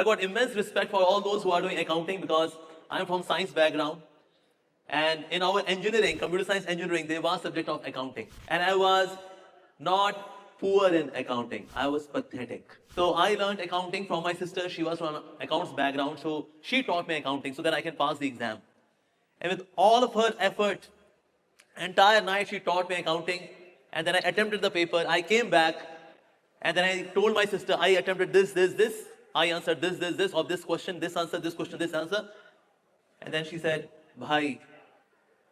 I got immense respect for all those who are doing accounting because I'm from science background. And in our engineering, computer science engineering, there was subject of accounting. And I was not poor in accounting. I was pathetic. So I learned accounting from my sister. She was from accounts background. So she taught me accounting so that I can pass the exam. And with all of her effort, entire night she taught me accounting. And then I attempted the paper. I came back. And then I told my sister, I attempted this. I answered this of this question, this answer, this question, this answer. And then she said, Bhai,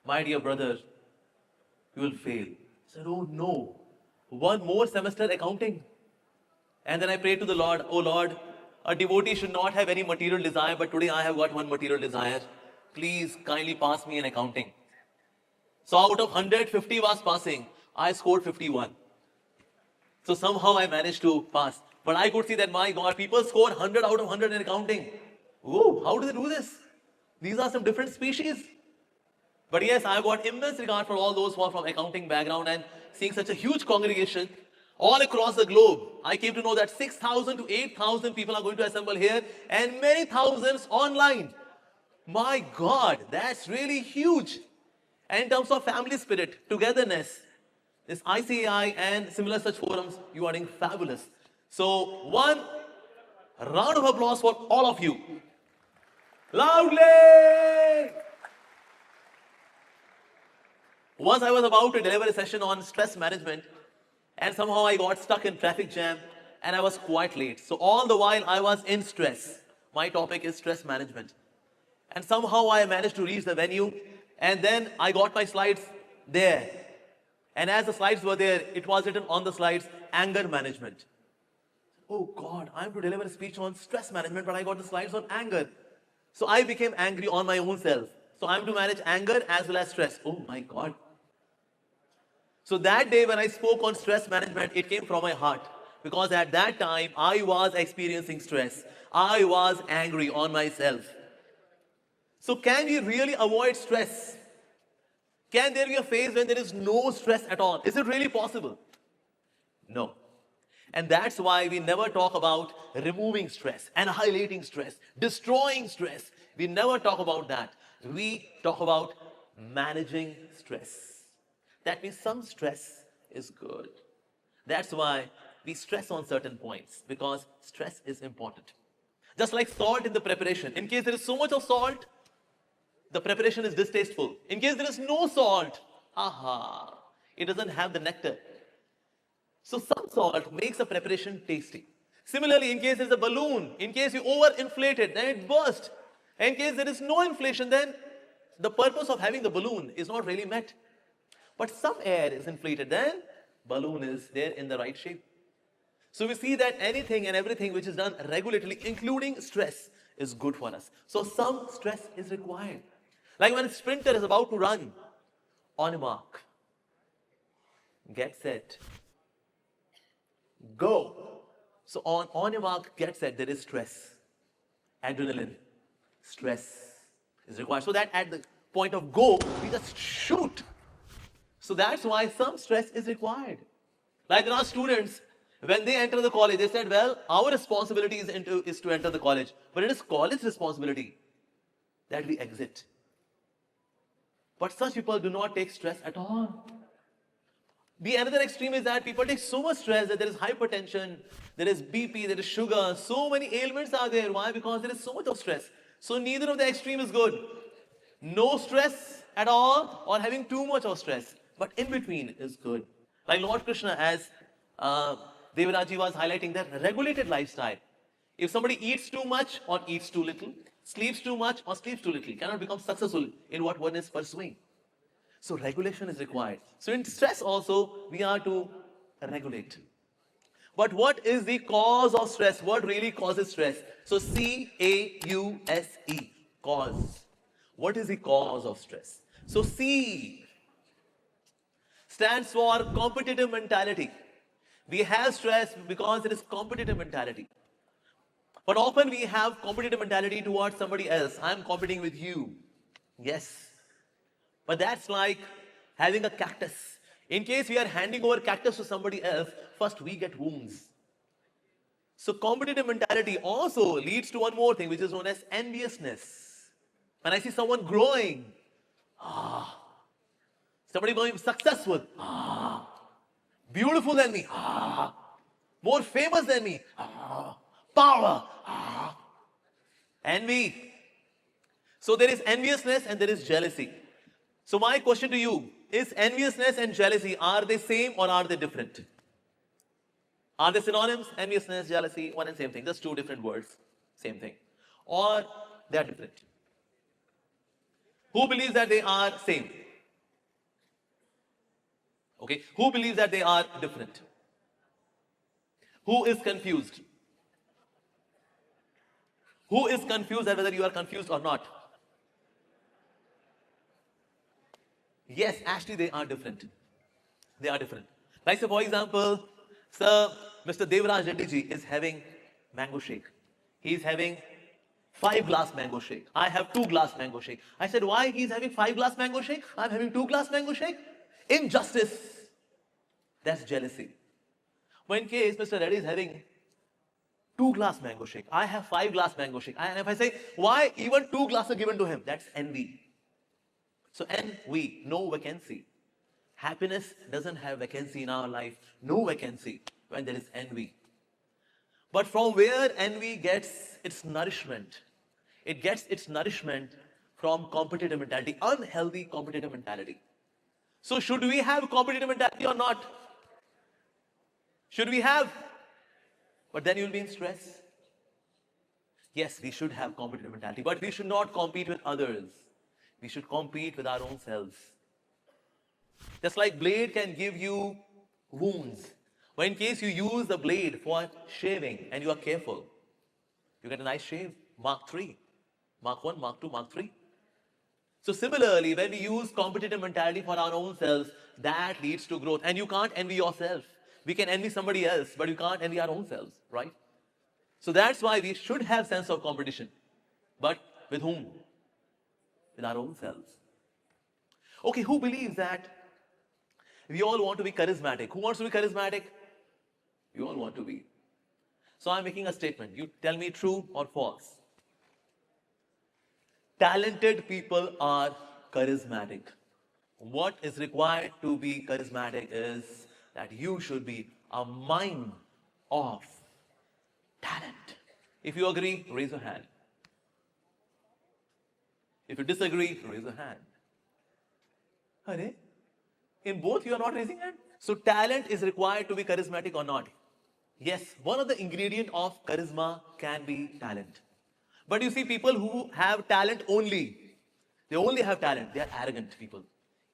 my dear brother, you will fail. I said, oh no, one more semester accounting. And then I prayed to the Lord, oh Lord, a devotee should not have any material desire, but today I have got one material desire. Please kindly pass me in accounting. So out of 150 was passing, I scored 51. So somehow I managed to pass. But I could see that, my God, people score 100 out of 100 in accounting. Whoa, how do they do this? These are some different species. But yes, I got immense regard for all those who are from accounting background, and seeing such a huge congregation all across the globe, I came to know that 6,000 to 8,000 people are going to assemble here and many thousands online. My God, that's really huge. And in terms of family spirit, togetherness, this ICAI and similar such forums, you are doing fabulous. So one round of applause for all of you. Loudly! Once I was about to deliver a session on stress management, and somehow I got stuck in traffic jam and I was quite late. So all the while I was in stress. My topic is stress management. And somehow I managed to reach the venue, and then I got my slides there. And as the slides were there, it was written on the slides, anger management. Oh God, I'm to deliver a speech on stress management, but I got the slides on anger. So I became angry on my own self. So I'm to manage anger as well as stress. Oh my God. So that day when I spoke on stress management, it came from my heart. Because at that time, I was experiencing stress. I was angry on myself. So can we really avoid stress? Can there be a phase when there is no stress at all? Is it really possible? No. And that's why we never talk about removing stress, annihilating stress, destroying stress. We never talk about that. We talk about managing stress. That means some stress is good. That's why we stress on certain points, because stress is important. Just like salt in the preparation. In case there is so much of salt, the preparation is distasteful. In case there is no salt, it doesn't have the nectar. So some salt makes a preparation tasty. Similarly, in case there's a balloon, in case you overinflate it, then it bursts. In case there is no inflation, then the purpose of having the balloon is not really met. But some air is inflated, then balloon is there in the right shape. So we see that anything and everything which is done regulatorily, including stress, is good for us. So some stress is required. Like when a sprinter is about to run, on a mark, get set, go. So on your mark, get set, there is stress. Adrenaline, stress is required. So that at the point of go, we just shoot. So that's why some stress is required. Like there are students, when they enter the college, they said, well, our responsibility is to enter the college. But it is college responsibility that we exit. But such people do not take stress at all. The another extreme is that people take so much stress that there is hypertension, there is BP, there is sugar, so many ailments are there. Why? Because there is so much of stress. So neither of the extreme is good. No stress at all or having too much of stress. But in between is good. Like Lord Krishna, as Devaraji was highlighting, that regulated lifestyle. If somebody eats too much or eats too little, sleeps too much or sleeps too little, cannot become successful in what one is pursuing. So regulation is required. So in stress also, we are to regulate. But what is the cause of stress? What really causes stress? So C-A-U-S-E, cause. What is the cause of stress? So C stands for competitive mentality. We have stress because it is competitive mentality. But often we have competitive mentality towards somebody else. I'm competing with you. Yes. But that's like having a cactus. In case we are handing over cactus to somebody else, first we get wounds. So competitive mentality also leads to one more thing, which is known as enviousness. When I see someone growing, somebody becoming successful, beautiful than me, more famous than me, power, envy. So there is enviousness and there is jealousy. So my question to you is, enviousness and jealousy, are they same or are they different? Are they synonyms? Enviousness, jealousy, one and same thing. Just two different words, same thing. Or they are different. Who believes that they are same? Okay. Who believes that they are different? Who is confused? Who is confused that whether you are confused or not? Yes, actually they are different. They are different. Like, so for example, Sir Mr. Devraj Reddy ji is having mango shake. He is having 5 glass mango shake. I have 2 glass mango shake. I said, why he's having 5 glass mango shake? I'm having 2 glass mango shake. Injustice. That's jealousy. When in case Mr. Reddy is having 2 glass mango shake, I have 5 glass mango shake. And if I say, why even 2 glasses are given to him? That's envy. So envy, no vacancy. Happiness doesn't have vacancy in our life. No vacancy when there is envy. But from where envy gets its nourishment? It gets its nourishment from competitive mentality, unhealthy competitive mentality. So should we have competitive mentality or not? Should we have? But then you'll be in stress. Yes, we should have competitive mentality, but we should not compete with others. We should compete with our own selves. Just like blade can give you wounds. When in case you use the blade for shaving and you are careful, you get a nice shave. Mark 3, Mark 1, Mark 2, Mark 3. So similarly, when we use competitive mentality for our own selves, that leads to growth. And you can't envy yourself. We can envy somebody else, but you can't envy our own selves, right? So that's why we should have sense of competition. But with whom? With our own selves. Okay, who believes that we all want to be charismatic? Who wants to be charismatic? We all want to be. So I'm making a statement. You tell me true or false. Talented people are charismatic. What is required to be charismatic is that you should be a mine of talent. If you agree, raise your hand. If you disagree, raise your hand. Are? In both you are not raising hand? So talent is required to be charismatic or not? Yes, one of the ingredients of charisma can be talent. But you see people who have talent only, they only have talent, they are arrogant people,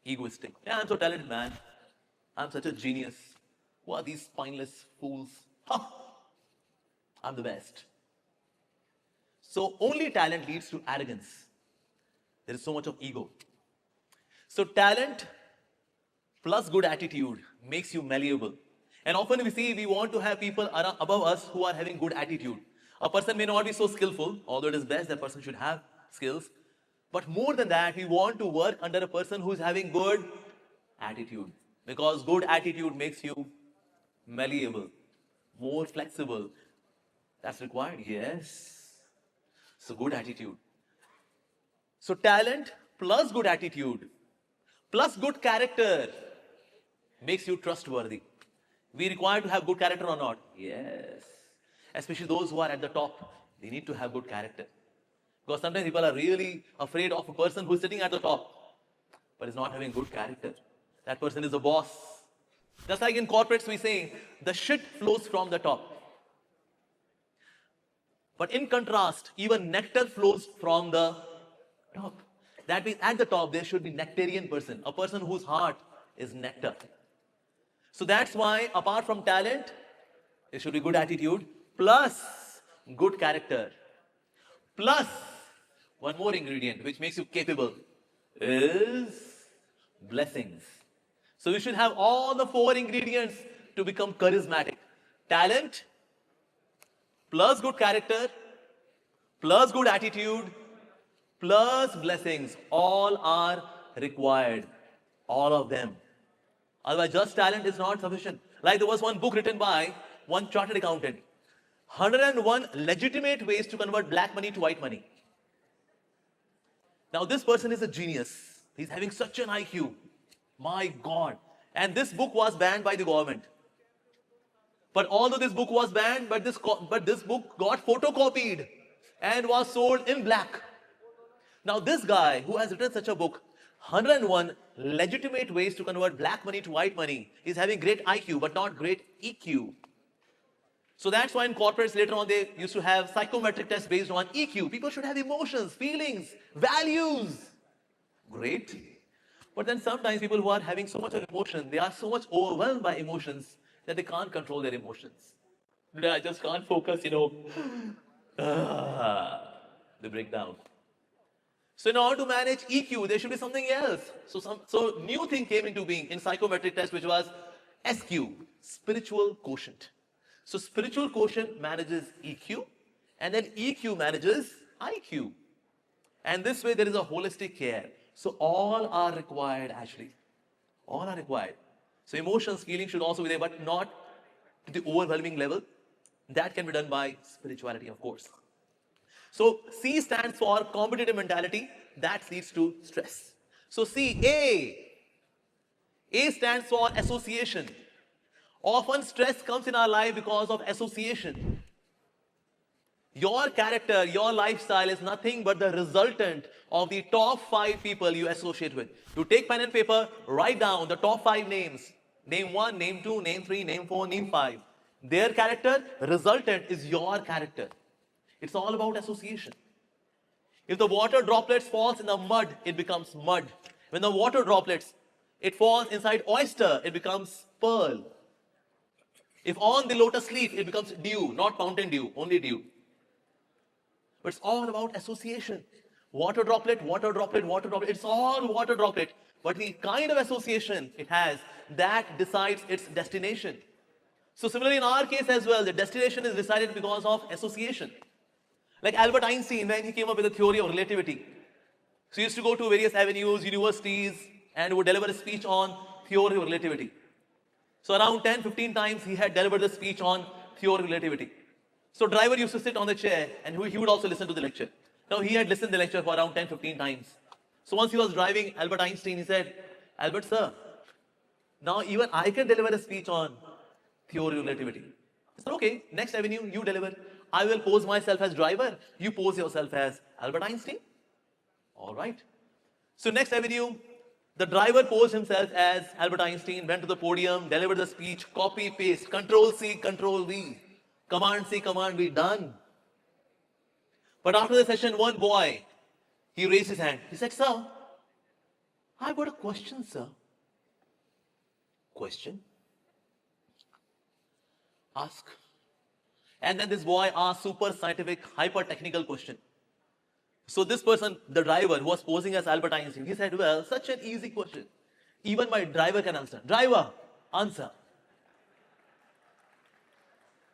egoistic. Yeah, I'm so talented, man. I'm such a genius. Who are these spineless fools? Ha! I'm the best. So only talent leads to arrogance. There is so much of ego. So talent plus good attitude makes you malleable. And often we see we want to have people above us who are having good attitude. A person may not be so skillful, although it is best that person should have skills. But more than that, we want to work under a person who is having good attitude. Because good attitude makes you malleable, more flexible. That's required, yes. So good attitude. So talent plus good attitude plus good character makes you trustworthy. We require to have good character or not? Yes. Especially those who are at the top, they need to have good character. Because sometimes people are really afraid of a person who is sitting at the top, but is not having good character. That person is a boss. Just like in corporates we say, the shit flows from the top. But in contrast, even nectar flows from the top. That means at the top there should be nectarian person, a person whose heart is nectar. So that's why apart from talent, there should be good attitude, plus good character, plus one more ingredient which makes you capable is blessings. So you should have all the 4 ingredients to become charismatic. Talent, plus good character, plus good attitude, plus blessings. All are required. All of them. Otherwise, just talent is not sufficient. Like there was one book written by one chartered accountant. 101 legitimate ways to convert black money to white money. Now, this person is a genius. He's having such an IQ. My God. And this book was banned by the government. But although this book was banned, but this book got photocopied and was sold in black. Now, this guy who has written such a book, 101 legitimate ways to convert black money to white money, is having great IQ but not great EQ. So that's why in corporates later on they used to have psychometric tests based on EQ. People should have emotions, feelings, values. Great. But then sometimes people who are having so much of emotion, they are so much overwhelmed by emotions that they can't control their emotions. I just can't focus, They break down. So in order to manage EQ, there should be something else. So new thing came into being in psychometric test, which was SQ, spiritual quotient. So spiritual quotient manages EQ, and then EQ manages IQ. And this way there is a holistic care. So all are required actually. All are required. So emotions, feelings should also be there, but not to the overwhelming level. That can be done by spirituality, of course. So C stands for competitive mentality. That leads to stress. So C, A. A stands for association. Often stress comes in our life because of association. Your character, your lifestyle is nothing but the resultant of the top 5 people you associate with. You take pen and paper, write down the top 5 names. Name 1, name 2, name 3, name 4, name 5. Their character, resultant is your character. It's all about association. If the water droplets falls in the mud, it becomes mud. When the water droplets, it falls inside oyster, it becomes pearl. If on the lotus leaf, it becomes dew, not mountain dew, only dew. But it's all about association. Water droplet, water droplet, water droplet. It's all water droplet. But the kind of association it has, that decides its destination. So similarly in our case as well, the destination is decided because of association. Like Albert Einstein, when he came up with the theory of relativity. So he used to go to various avenues, universities, and would deliver a speech on theory of relativity. So around 10, 15 times he had delivered the speech on theory of relativity. So driver used to sit on the chair and he would also listen to the lecture. Now he had listened to the lecture for around 10, 15 times. So once he was driving Albert Einstein, he said, Albert sir, now even I can deliver a speech on theory of relativity. I said, okay, next avenue, you deliver. I will pose myself as driver. You pose yourself as Albert Einstein. All right. So next avenue, the driver posed himself as Albert Einstein, went to the podium, delivered the speech, copy, paste, Control C, Control V, Command C, Command V, done. But after the session, one boy, he raised his hand. He said, sir, I've got a question, sir. Question? Ask. And then this boy asked super scientific, hyper technical question. So this person, the driver, who was posing as Albert Einstein, he said, well, such an easy question. Even my driver can answer. Driver, answer.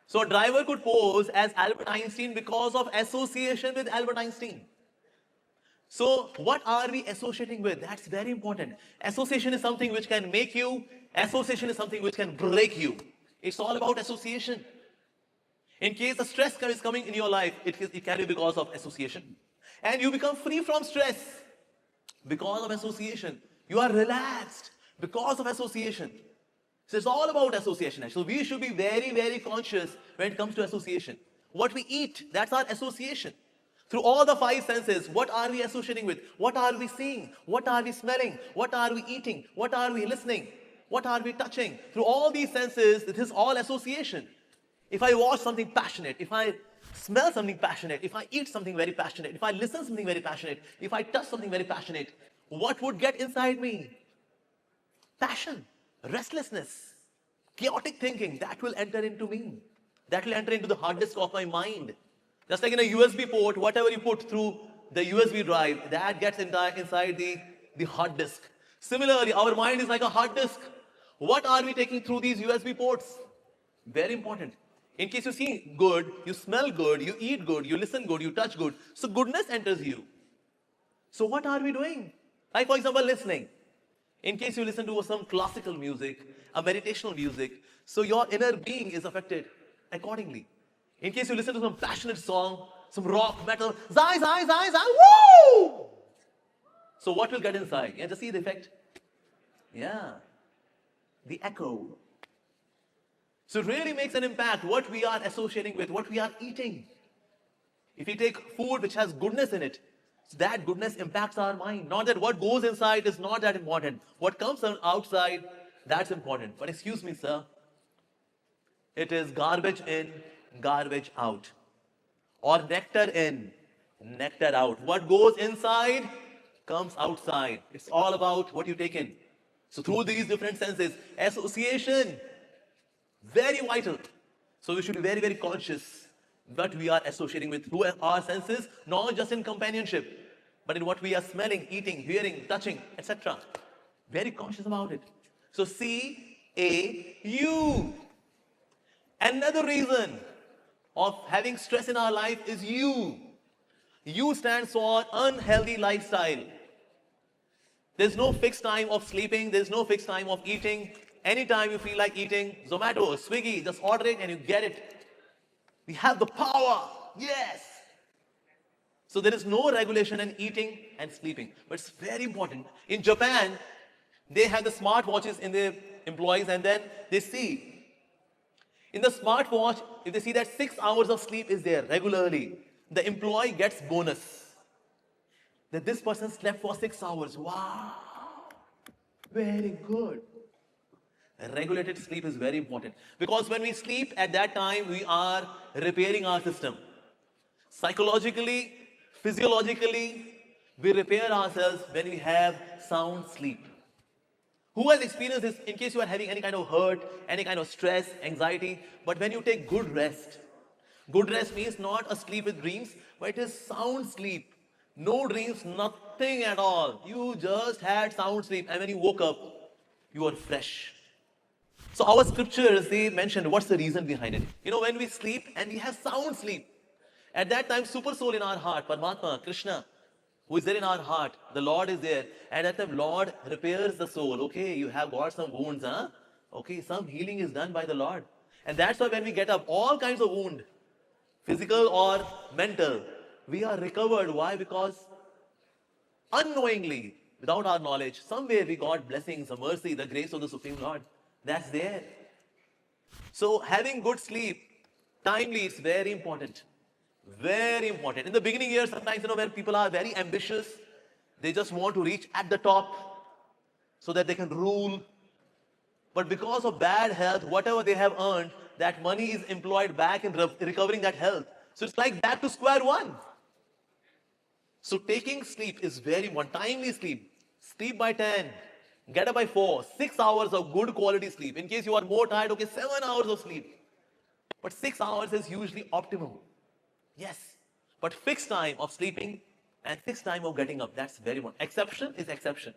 So a driver could pose as Albert Einstein because of association with Albert Einstein. So what are we associating with? That's very important. Association is something which can make you. Association is something which can break you. It's all about association. In case the stress is coming in your life, it can be because of association. And you become free from stress because of association. You are relaxed because of association. So it's all about association. So we should be very, very conscious when it comes to association. What we eat, that's our association. Through all the 5 senses, what are we associating with? What are we seeing? What are we smelling? What are we eating? What are we listening? What are we touching? Through all these senses, this is all association. If I watch something passionate, if I smell something passionate, if I eat something very passionate, if I listen to something very passionate, if I touch something very passionate, what would get inside me? Passion, restlessness, chaotic thinking, that will enter into me. That will enter into the hard disk of my mind. Just like in a USB port, whatever you put through the USB drive, that gets inside the hard disk. Similarly, our mind is like a hard disk. What are we taking through these USB ports? Very important. In case you see good, you smell good, you eat good, you listen good, you touch good. So goodness enters you. So what are we doing? Like for example, listening. In case you listen to some classical music, a meditational music, so your inner being is affected accordingly. In case you listen to some passionate song, some rock, metal, zai, zai, zai, zai, woo! So what will get inside? Yeah, just see the effect. Yeah, the echo. So it really makes an impact what we are associating with, what we are eating. If we take food which has goodness in it, so that goodness impacts our mind. Not that what goes inside is not that important. What comes outside, that's important. But excuse me, sir, it is garbage in, garbage out. Or nectar in, nectar out. What goes inside comes outside. It's all about what you take in. So through these different senses, association, very vital. So we should be very, very conscious what we are associating with through our senses, not just in companionship, but in what we are smelling, eating, hearing, touching, etc. Very conscious about it. So CAU. Another reason of having stress in our life is U. U stands for unhealthy lifestyle. There's no fixed time of sleeping, there's no fixed time of eating. Anytime you feel like eating, Zomato, Swiggy, just order it and you get it. We have the power, yes. So there is no regulation in eating and sleeping. But it's very important. In Japan, they have the smartwatches in their employees, and then they see in the smartwatch, if they see that 6 hours of sleep is there regularly, the employee gets bonus. That this person slept for 6 hours. Wow, very good. Regulated sleep is very important. Because when we sleep at that time, we are repairing our system. Psychologically, physiologically, we repair ourselves when we have sound sleep. Who has experienced this in case you are having any kind of hurt, any kind of stress, anxiety, but when you take good rest means not a sleep with dreams, but it is sound sleep. No dreams, nothing at all. You just had sound sleep, and when you woke up, you are fresh. So our scriptures, they mentioned what's the reason behind it. You know, when we sleep and we have sound sleep, at that time, super soul in our heart, Paramatma, Krishna, who is there in our heart, the Lord is there. And at that time, Lord repairs the soul. Okay, you have got some wounds, huh? Okay, some healing is done by the Lord. And that's why when we get up, all kinds of wound, physical or mental, we are recovered. Why? Because unknowingly, without our knowledge, somewhere we got blessings, the mercy, the grace of the Supreme Lord. That's there. So having good sleep, timely, is very important. Very important. In the beginning years, sometimes, when people are very ambitious, they just want to reach at the top so that they can rule. But because of bad health, whatever they have earned, that money is employed back in recovering that health. So it's like back to square one. So taking sleep is very important. Timely sleep. Sleep by 10. Get up by 4. 6 hours of good quality sleep. In case you are more tired, okay, 7 hours of sleep. But 6 hours is usually optimal. Yes. But fixed time of sleeping and fixed time of getting up, that's very important. Exception is exception.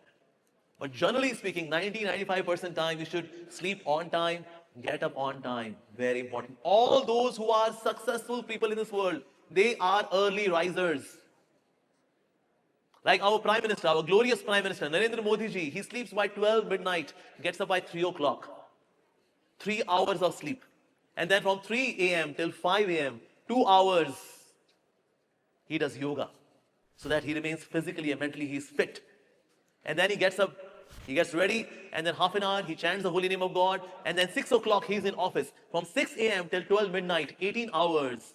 But generally speaking, 90-95% time, you should sleep on time, get up on time. Very important. All those who are successful people in this world, they are early risers. Like our Prime Minister, our glorious Prime Minister, Narendra Modi ji, he sleeps by 12 midnight, gets up by 3 o'clock. 3 hours of sleep. And then from 3 a.m. till 5 a.m., 2 hours, he does yoga. So that he remains physically and mentally, he's fit. And then he gets up, he gets ready, and then half an hour, he chants the holy name of God. And then 6 o'clock, he's in office. From 6 a.m. till 12 midnight, 18 hours.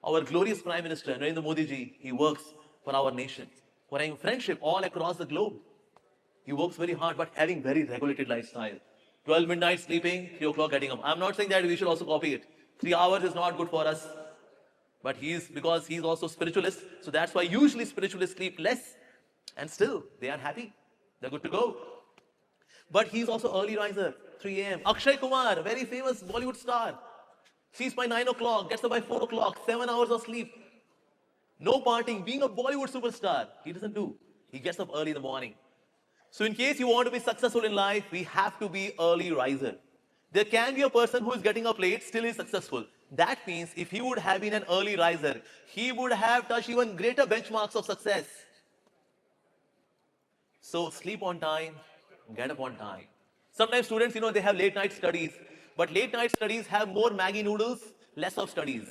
Our glorious Prime Minister, Narendra Modi ji, he works for our nation, for having friendship all across the globe. He works very hard, but having very regulated lifestyle. 12 midnight sleeping, 3 o'clock getting up. I'm not saying that we should also copy it. 3 hours is not good for us. But because he's also spiritualist, so that's why usually spiritualists sleep less. And still, they are happy. They're good to go. But he's also early riser, 3 a.m. Akshay Kumar, very famous Bollywood star. Sleeps by 9 o'clock, gets up by 4 o'clock, 7 hours of sleep. No partying, being a Bollywood superstar, he doesn't do. He gets up early in the morning. So in case you want to be successful in life, we have to be early riser. There can be a person who is getting up late, still is successful. That means if he would have been an early riser, he would have touched even greater benchmarks of success. So sleep on time, get up on time. Sometimes students, they have late night studies. But late night studies have more Maggi noodles, less of studies.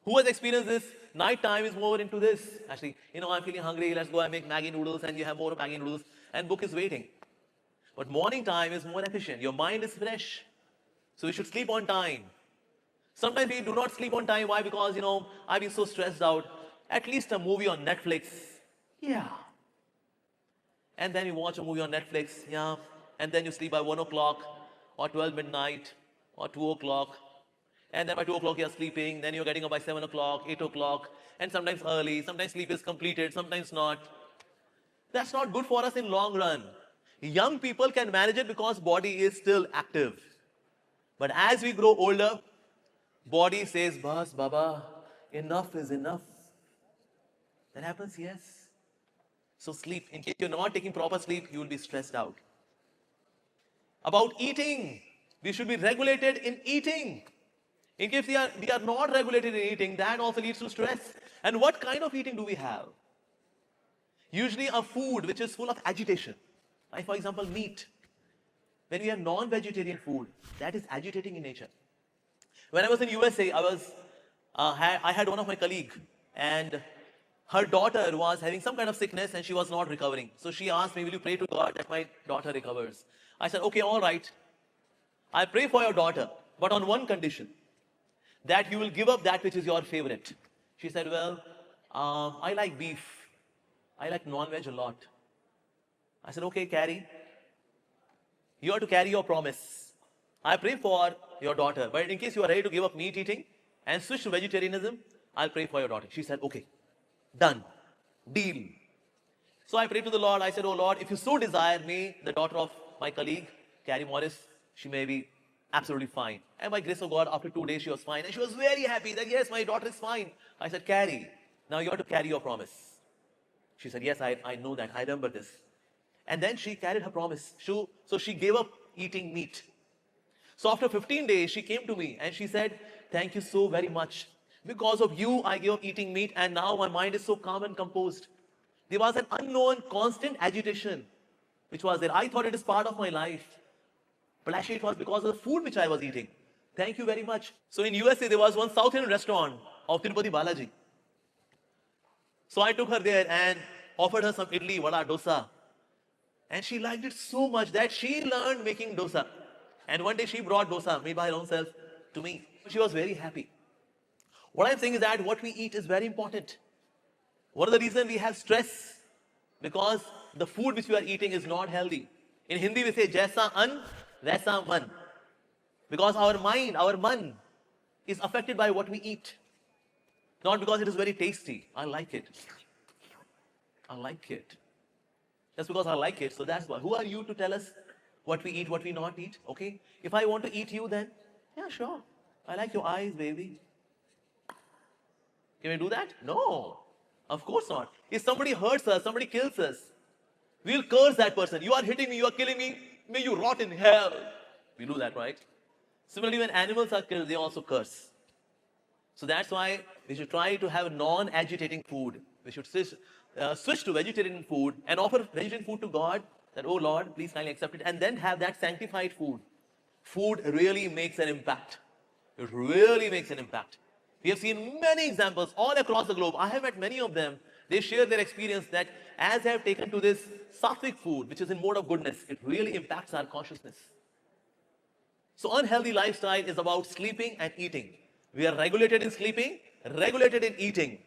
Who has experienced this? Night time is more into this. Actually, I'm feeling hungry, let's go and make Maggi noodles, and you have more Maggi noodles, and book is waiting. But morning time is more efficient. Your mind is fresh. So you should sleep on time. Sometimes we do not sleep on time. Why? Because, I've been so stressed out. At least a movie on Netflix. Yeah. And then you watch a movie on Netflix. Yeah. And then you sleep by 1 o'clock or 12 midnight or 2 o'clock. And then by 2 o'clock you're sleeping. Then you're getting up by 7 o'clock, 8 o'clock. And sometimes early. Sometimes sleep is completed. Sometimes not. That's not good for us in long run. Young people can manage it because body is still active. But as we grow older, body says, Bas, Baba, enough is enough. That happens, yes. So sleep. In case you're not taking proper sleep, you will be stressed out. About eating, we should be regulated in eating. In case we are not regulated in eating, that also leads to stress. And what kind of eating do we have? Usually a food which is full of agitation. Like for example, meat. When we have non-vegetarian food, that is agitating in nature. When I was in USA, I had one of my colleagues, and her daughter was having some kind of sickness and she was not recovering. So she asked me, will you pray to God that my daughter recovers? I said, okay, all right. I pray for your daughter, but on one condition, that you will give up that which is your favorite. She said, well, I like beef. I like non-veg a lot. I said, okay, carry. You have to carry your promise. I pray for your daughter, but in case you are ready to give up meat eating and switch to vegetarianism, I'll pray for your daughter. She said, okay, done, deal. So I prayed to the Lord. I said, oh Lord, if you so desire, may the daughter of my colleague, Carrie Morris, she may be absolutely fine. And by grace of God, after 2 days, she was fine. And she was very happy that, yes, my daughter is fine. I said, Carrie, now you have to carry your promise. She said, yes, I know that. I remember this. And then she carried her promise. So she gave up eating meat. So after 15 days, she came to me and she said, thank you so very much. Because of you, I gave up eating meat and now my mind is so calm and composed. There was an unknown, constant agitation which was there. I thought it is part of my life. But actually it was because of the food which I was eating. Thank you very much. So in USA, there was one South Indian restaurant of Tirupati Balaji. So I took her there and offered her some idli, vada, dosa. And she liked it so much that she learned making dosa. And one day she brought dosa made by her own self to me. She was very happy. What I'm saying is that what we eat is very important. One of the reasons we have stress, because the food which we are eating is not healthy. In Hindi we say, Jaisa an, Vaisa man. Because our mind, our man, is affected by what we eat. Not because it is very tasty. I like it. I like it. Just because I like it, so that's why. Who are you to tell us what we eat, what we not eat? Okay? If I want to eat you, then, yeah, sure. I like your eyes, baby. Can we do that? No. Of course not. If somebody hurts us, somebody kills us, we'll curse that person. You are hitting me, you are killing me, may you rot in hell. We do that, right? Similarly, when animals are killed, they also curse. So that's why we should try to have non-agitating food. We should switch to vegetarian food and offer vegetarian food to God, that, oh Lord, please kindly accept it, and then have that sanctified food. Food really makes an impact. It really makes an impact. We have seen many examples all across the globe. I have met many of them. They share their experience that as they have taken to this sattvic food, which is in mode of goodness, it really impacts our consciousness. So unhealthy lifestyle is about sleeping and eating. We are regulated in sleeping, regulated in eating.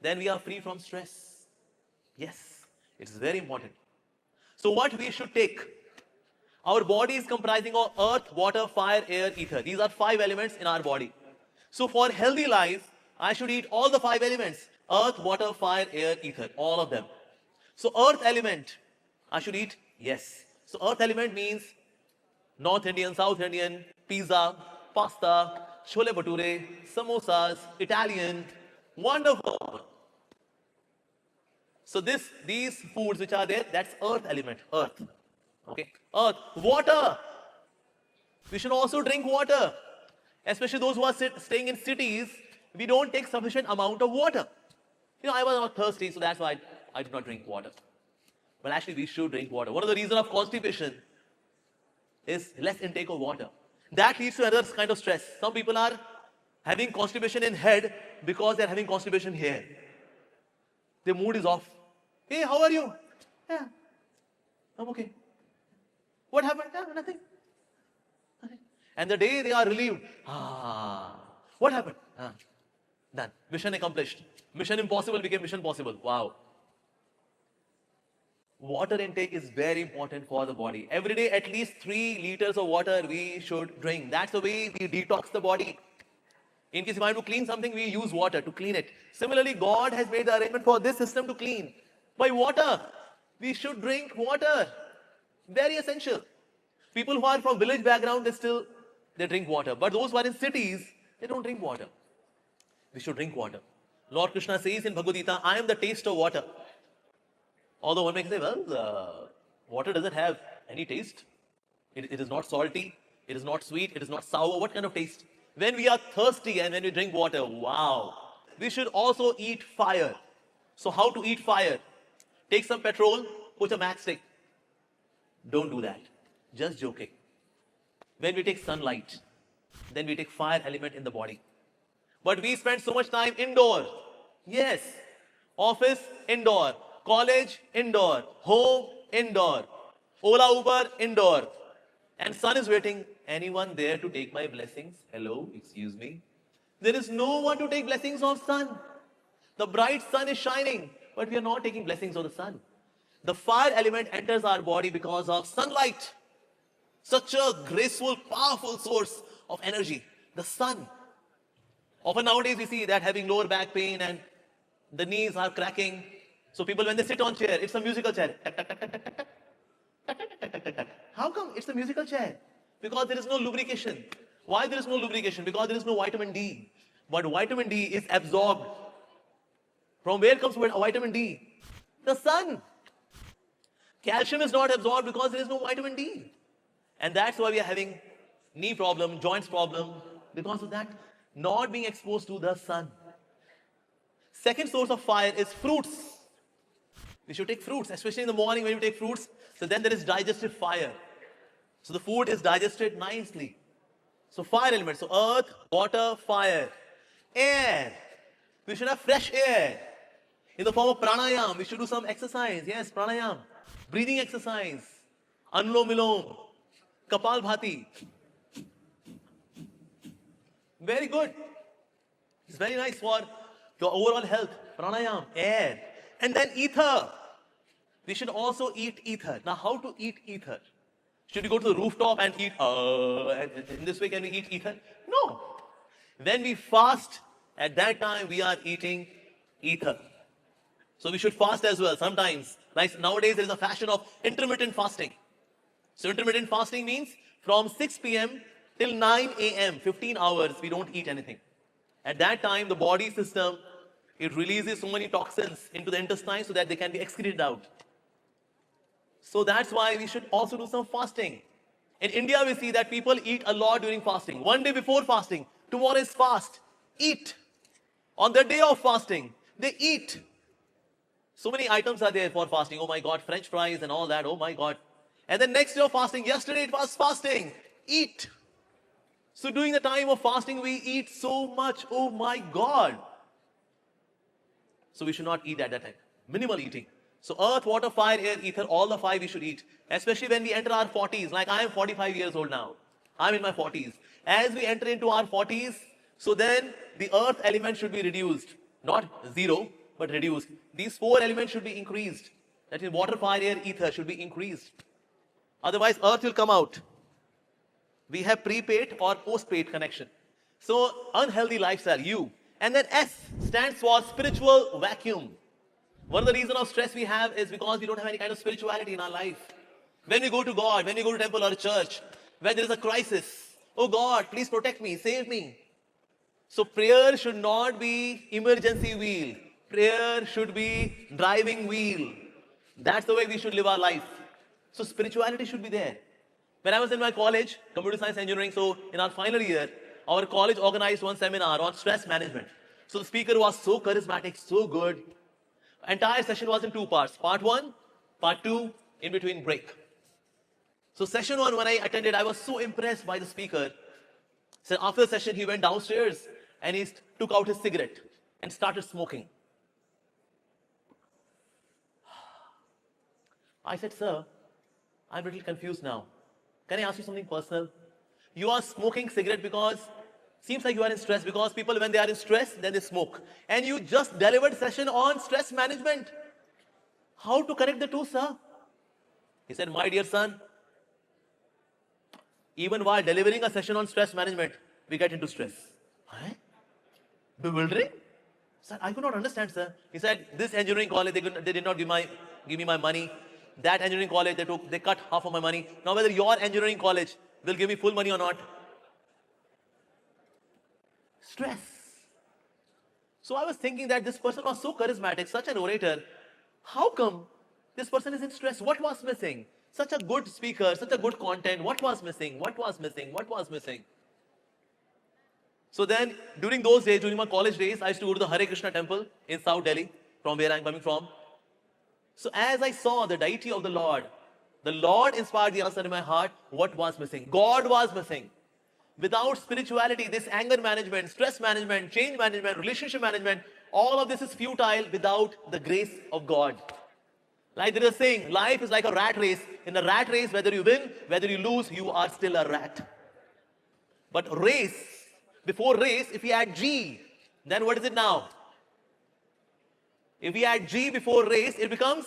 Then we are free from stress. Yes, it's very important. So what we should take? Our body is comprising of earth, water, fire, air, ether. These are 5 elements in our body. So for healthy life, I should eat all the 5 elements. Earth, water, fire, air, ether. All of them. So earth element, I should eat? Yes. So earth element means North Indian, South Indian, pizza, pasta, chole bhature, samosas, Italian. Wonderful. So these foods which are there, that's earth element, earth. Okay, earth. Water. We should also drink water. Especially those who are staying in cities, we don't take sufficient amount of water. I was not thirsty, so that's why I did not drink water. But actually we should drink water. One of the reasons of constipation is less intake of water. That leads to another kind of stress. Some people are having constipation in head because they're having constipation here. Their mood is off. Hey, how are you? Yeah, I'm okay. What happened? Yeah, nothing. Nothing. And the day they are relieved, what happened? Done. Mission accomplished. Mission impossible became mission possible. Wow. Water intake is very important for the body. Every day, at least 3 liters of water we should drink. That's the way we detox the body. In case you want to clean something, we use water to clean it. Similarly, God has made the arrangement for this system to clean by water. We should drink water. Very essential. People who are from village background, they drink water. But those who are in cities, they don't drink water. We should drink water. Lord Krishna says in Bhagavad Gita, I am the taste of water. Although one may say, well, water doesn't have any taste. It is not salty. It is not sweet. It is not sour. What kind of taste? When we are thirsty and when we drink water, wow. We should also eat fire. So how to eat fire? Take some petrol, put a matchstick. Don't do that. Just joking. When we take sunlight, then we take fire element in the body. But we spend so much time indoor. Yes. Office, indoor. College, indoor. Home, indoor. Ola Uber, indoor. And sun is waiting. Anyone there to take my blessings? Hello, excuse me. There is no one to take blessings of sun. The bright sun is shining, but we are not taking blessings of the sun. The fire element enters our body because of sunlight. Such a graceful, powerful source of energy. The sun. Often nowadays we see that having lower back pain and the knees are cracking. So people, when they sit on chair, it's a musical chair. How come it's a musical chair? Because there is no lubrication. Why there is no lubrication? Because there is no vitamin D. But vitamin D is absorbed. From where comes vitamin D? The sun. Calcium is not absorbed because there is no vitamin D. And that's why we are having knee problem, joints problem, because of that, not being exposed to the sun. Second source of fire is fruits. We should take fruits, especially in the morning when you take fruits. So then there is digestive fire. So the food is digested nicely. So fire elements. So earth, water, fire. Air. We should have fresh air. In the form of pranayam, we should do some exercise. Yes, pranayam. Breathing exercise. Anulom Vilom. Kapal Bhati. Very good. It's very nice for your overall health. Pranayam, air. And then ether. We should also eat ether. Now, how to eat ether? Should we go to the rooftop and eat, and in this way can we eat ether? No. When we fast, at that time we are eating ether. So we should fast as well sometimes. Like nowadays there is a fashion of intermittent fasting. So intermittent fasting means from 6 p.m. till 9 a.m., 15 hours, we don't eat anything. At that time, the body system, it releases so many toxins into the intestine so that they can be excreted out. So that's why we should also do some fasting. In India, we see that people eat a lot during fasting. One day before fasting, tomorrow is fast. Eat. On the day of fasting, they eat. So many items are there for fasting. Oh my God, French fries and all that. Oh my God. And then next day of fasting, yesterday it was fasting. Eat. So during the time of fasting, we eat so much. Oh my God. So we should not eat at that time. Minimal eating. So earth, water, fire, air, ether, all the five we should eat. Especially when we enter our 40s. Like I am 45 years old now. I'm in my 40s. As we enter into our 40s, so then the earth element should be reduced. Not zero, but reduced. These 4 elements should be increased. That is water, fire, air, ether should be increased. Otherwise, earth will come out. We have prepaid or postpaid connection. So, unhealthy lifestyle, you. And then S stands for spiritual vacuum. One of the reasons of stress we have is because we don't have any kind of spirituality in our life. When we go to God, when we go to temple or church, when there is a crisis, oh God, please protect me, save me. So prayer should not be emergency wheel. Prayer should be driving wheel. That's the way we should live our life. So spirituality should be there. When I was in my college, computer science engineering, so in our final year, our college organized one seminar on stress management. So the speaker was so charismatic, so good. Entire session was in 2 parts. Part 1, part 2, in between break. So session 1, when I attended, I was so impressed by the speaker. So after the session, he went downstairs and he took out his cigarette and started smoking. I said, sir, I'm a little confused now. Can I ask you something personal? You are smoking cigarette because seems like you are in stress, because people, when they are in stress, then they smoke. And you just delivered session on stress management. How to correct the two, sir? He said, my dear son, even while delivering a session on stress management, we get into stress. Huh? Bewildering? Sir, I could not understand, sir. He said, this engineering college, they did not give me my money. That engineering college, they cut half of my money. Now whether your engineering college will give me full money or not. Stress. So I was thinking that this person was so charismatic, such an orator. How come this person is in stress? What was missing? Such a good speaker, such a good content. What was missing? What was missing? What was missing? So then, during those days, during my college days, I used to go to the Hare Krishna temple in South Delhi, from where I'm coming from. So as I saw the deity of the Lord inspired the answer in my heart. What was missing? God was missing. Without spirituality, this anger management, stress management, change management, relationship management, all of this is futile without the grace of God. Like there is a saying, life is like a rat race. In a rat race, whether you win, whether you lose, you are still a rat. But before race, if we add G, then what is it now? If we add G before race, it becomes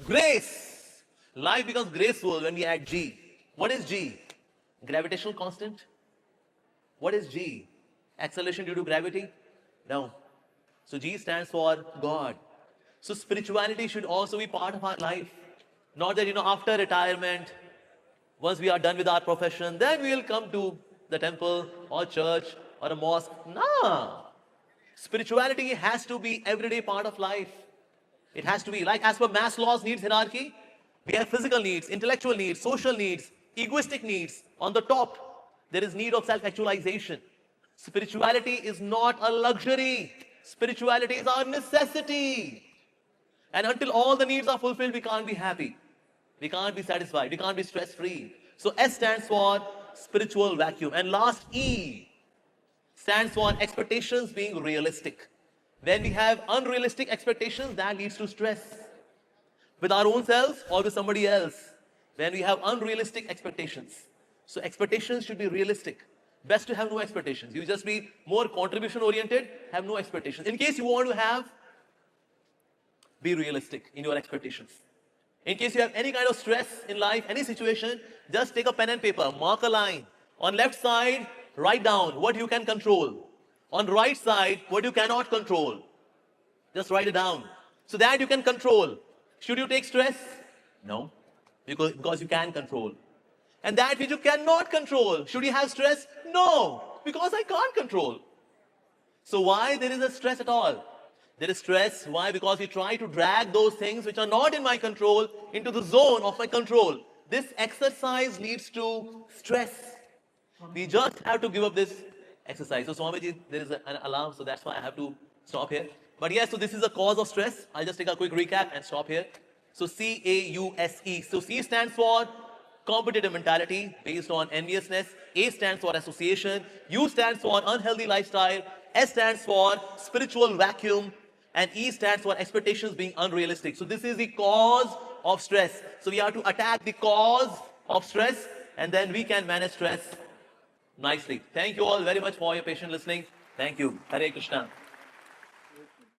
grace. Life becomes graceful when we add G. What is G? Gravitational constant. What is G? Acceleration due to gravity? No. So G stands for God. So spirituality should also be part of our life. Not that, after retirement, once we are done with our profession, then we will come to the temple or church or a mosque. No. Spirituality has to be everyday part of life. It has to be like as per Maslow's needs hierarchy, we have physical needs, intellectual needs, social needs, egoistic needs. On the top, there is need of self-actualization. Spirituality is not a luxury. Spirituality is our necessity. And until all the needs are fulfilled, we can't be happy. We can't be satisfied. We can't be stress-free. So S stands for spiritual vacuum. And last E stands for expectations being realistic. When we have unrealistic expectations, that leads to stress. With our own selves or with somebody else. When we have unrealistic expectations. So expectations should be realistic. Best to have no expectations. You just be more contribution oriented, have no expectations. In case you want to be realistic in your expectations. In case you have any kind of stress in life, any situation, just take a pen and paper, mark a line. On left side, write down what you can control. On right side, what you cannot control. Just write it down. So that you can control. Should you take stress? No. Because you can control. And that which you cannot control. Should you have stress? No. Because I can't control. So why there is a stress at all? There is stress. Why? Because we try to drag those things which are not in my control into the zone of my control. This exercise leads to stress. We just have to give up this exercise. So Swamiji, there is an alarm, so that's why I have to stop here. But yes, so this is the cause of stress. I'll just take a quick recap and stop here. So C-A-U-S-E. So C stands for competitive mentality based on enviousness. A stands for association. U stands for unhealthy lifestyle. S stands for spiritual vacuum. And E stands for expectations being unrealistic. So this is the cause of stress. So we have to attack the cause of stress, and then we can manage stress nicely. Thank you all very much for your patient listening. Thank you. Hare Krishna.